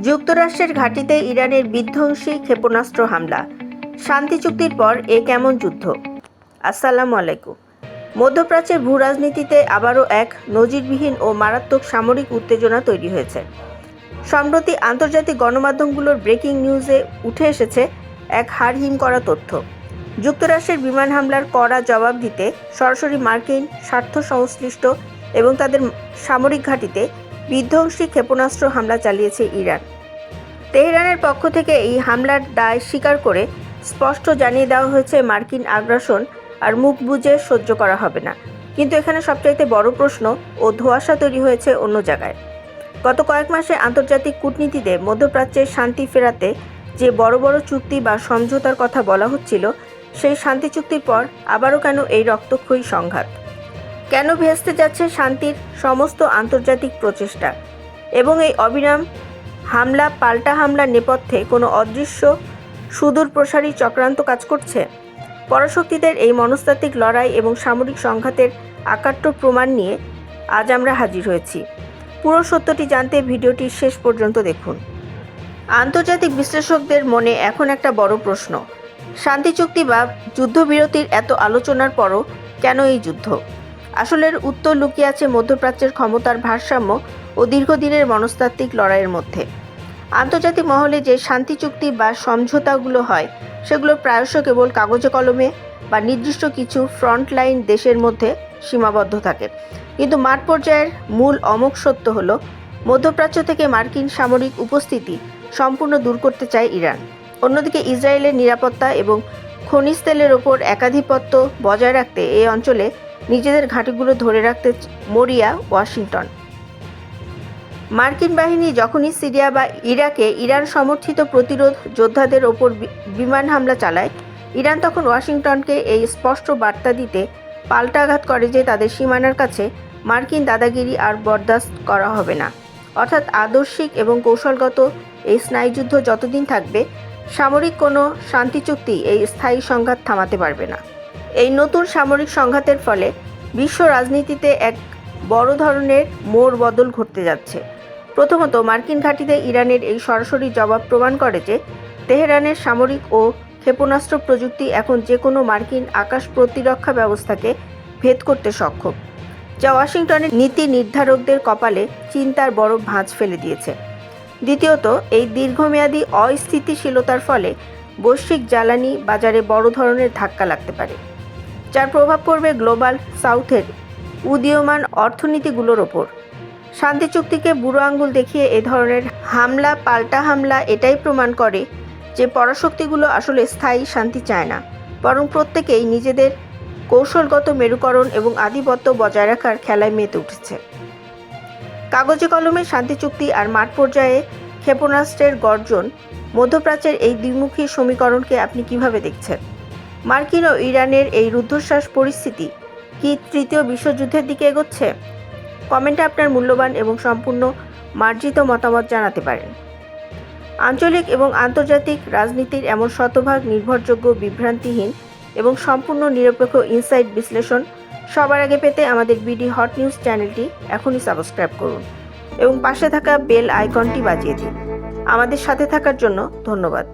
যুক্তরাষ্ট্রের ঘাঁটিতে ইরানের বিধ্বংসী ক্ষেপণাস্ত্র হামলা। শান্তি চুক্তির পর এ কেমন যুদ্ধ? আসসালামু আলাইকুম। মধ্যপ্রাচ্যের ভূরাজনীতিতে আবারও এক নজিরবিহীন ও মারাত্মক সামরিক উত্তেজনা তৈরি হয়েছে। সম্প্রতি আন্তর্জাতিক গণমাধ্যমগুলোর ব্রেকিং নিউজে উঠে এসেছে এক হাড়হিম করা তথ্য। যুক্তরাষ্ট্রের বিমান হামলার কড়া জবাব দিতে সরাসরি মার্কিন স্বার্থ সংশ্লিষ্ট এবং তাদের সামরিক ঘাঁটিতে বিধ্বংসী ক্ষেপণাস্ত্র হামলা চালিয়েছে ইরান। তেহরানের পক্ষ থেকে এই হামলার দায় স্বীকার করে স্পষ্ট জানিয়ে দেওয়া হয়েছে মার্কিন আগ্রাসন আর মুখ বুজে সহ্য করা হবে না। কিন্তু এখানে সবচাইতে বড় প্রশ্ন ও ধোঁয়াশা তৈরি হয়েছে অন্য জায়গায়। গত কয়েক মাসে আন্তর্জাতিক কূটনীতিতে মধ্যপ্রাচ্যের শান্তি ফেরাতে যে বড় বড় চুক্তি বা সমঝোতার কথা বলা হচ্ছিল, সেই শান্তি চুক্তির পর আবারও কেন এই রক্তক্ষয়ী সংঘাত? কেন ভেস্তে যাচ্ছে শান্তির সমস্ত আন্তর্জাতিক প্রচেষ্টা? এবং এই অবিরাম হামলা পাল্টা হামলার নেপথ্যে কোনো অদৃশ্য সুদূর প্রসারী চক্রান্ত কাজ করছে? পরাশক্তিদের এই মনস্তাত্ত্বিক লড়াই এবং সামরিক সংঘাতের আকাট্য প্রমাণ নিয়ে আজ আমরা হাজির হয়েছি। পুরো সত্যটি জানতে ভিডিওটি শেষ পর্যন্ত দেখুন। আন্তর্জাতিক বিশ্লেষকদের মনে এখন একটা বড় প্রশ্ন, শান্তি চুক্তি বা যুদ্ধবিরতির এত আলোচনার পরও কেন এই যুদ্ধ? আসলের উত্তর লুকিয়ে আছে মধ্যপ্রাচ্যের ক্ষমতার ভারসাম্য ও দীর্ঘদিনের মনস্তাত্ত্বিক লড়াইয়ের মধ্যে। আন্তর্জাতিক মহলে যে শান্তি চুক্তি বা সমঝোতাগুলো হয়, সেগুলো প্রায়শ কেবল কাগজে কলমে বা নির্দিষ্ট কিছু ফ্রন্টলাইন দেশের মধ্যে সীমাবদ্ধ থাকে। কিন্তু মাঠ পর্যায়ের মূল অমোঘ সত্য হলো, মধ্যপ্রাচ্য থেকে মার্কিন সামরিক উপস্থিতি সম্পূর্ণ দূর করতে চায় ইরান। অন্যদিকে ইসরায়েলের নিরাপত্তা এবং খনিজ তেলের ওপর একাধিপত্য বজায় রাখতে এই অঞ্চলে নিজেদের ঘাঁটিগুলো ধরে রাখতে মরিয়া ওয়াশিংটন। মার্কিন বাহিনী যখনই সিরিয়া বা ইরাকে ইরান সমর্থিত প্রতিরোধ যোদ্ধাদের ওপর বিমান হামলা চালায়, ইরান তখন ওয়াশিংটনকে এই স্পষ্ট বার্তা দিতে পাল্টাঘাত করে যে তাদের সীমানার কাছে মার্কিন দাদাগিরি আর বরদাস্ত করা হবে না। অর্থাৎ আদর্শিক এবং কৌশলগত এই স্নায়ুযুদ্ধ যতদিন থাকবে, সামরিক কোনো শান্তি চুক্তি এই স্থায়ী সংঘাত থামাতে পারবে না। এই নতুন সামরিক সংঘাতের ফলে বিশ্ব রাজনীতিতে এক বড় ধরনের মোড় বদল ঘটতে যাচ্ছে। প্রথমত, মার্কিন ঘাঁটিতে ইরানের এই সরাসরি জবাব প্রমাণ করে যে তেহরানের সামরিক ও ক্ষেপণাস্ত্র প্রযুক্তি এখন যে কোনো মার্কিন আকাশ প্রতিরক্ষা ব্যবস্থাকে ভেদ করতে সক্ষম, যা ওয়াশিংটনের নীতি নির্ধারকদের কপালে চিন্তার বড় ভাঁজ ফেলে দিয়েছে। দ্বিতীয়ত, এই দীর্ঘমেয়াদী অস্থিতিশীলতার ফলে বৈশ্বিক জ্বালানি বাজারে বড় ধরনের ধাক্কা লাগতে পারে, যার প্রভাব পড়বে গ্লোবাল সাউথের উদীয়মান অর্থনীতিগুলোর ওপর। শান্তি চুক্তিকে বুড়ো আঙুল দেখিয়ে এ ধরনের হামলা পাল্টা হামলা এটাই প্রমাণ করে যে পরাশক্তিগুলো আসলে স্থায়ী শান্তি চায় না, বরং প্রত্যেকেই নিজেদের কৌশলগত মেরুকরণ এবং আধিপত্য বজায় রাখার খেলায় মেতে উঠেছে। কাগজে কলমে শান্তি চুক্তি আর মাঠ পর্যায়ে ক্ষেপণাস্ত্রের গর্জন, মধ্যপ্রাচ্যের এই দ্বিমুখী সমীকরণকে আপনি কিভাবে দেখছেন? মার্কিন ও ইরানের এই রুদ্ধশ্বাস পরিস্থিতি কি তৃতীয় বিশ্বযুদ্ধের দিকে এগোচ্ছে? কমেন্টে আপনার মূল্যবান এবং সম্পূর্ণ মার্জিত মতামত জানাতে পারেন। আঞ্চলিক এবং আন্তর্জাতিক রাজনীতির এমন শতভাগ নির্ভরযোগ্য, বিভ্রান্তিহীন এবং সম্পূর্ণ নিরপেক্ষ ইনসাইট বিশ্লেষণ সবার আগে পেতে আমাদের বিডি হট নিউজ চ্যানেলটি এখনই সাবস্ক্রাইব করুন এবং পাশে থাকা বেল আইকনটি বাজিয়ে দিন। আমাদের সাথে থাকার জন্য ধন্যবাদ।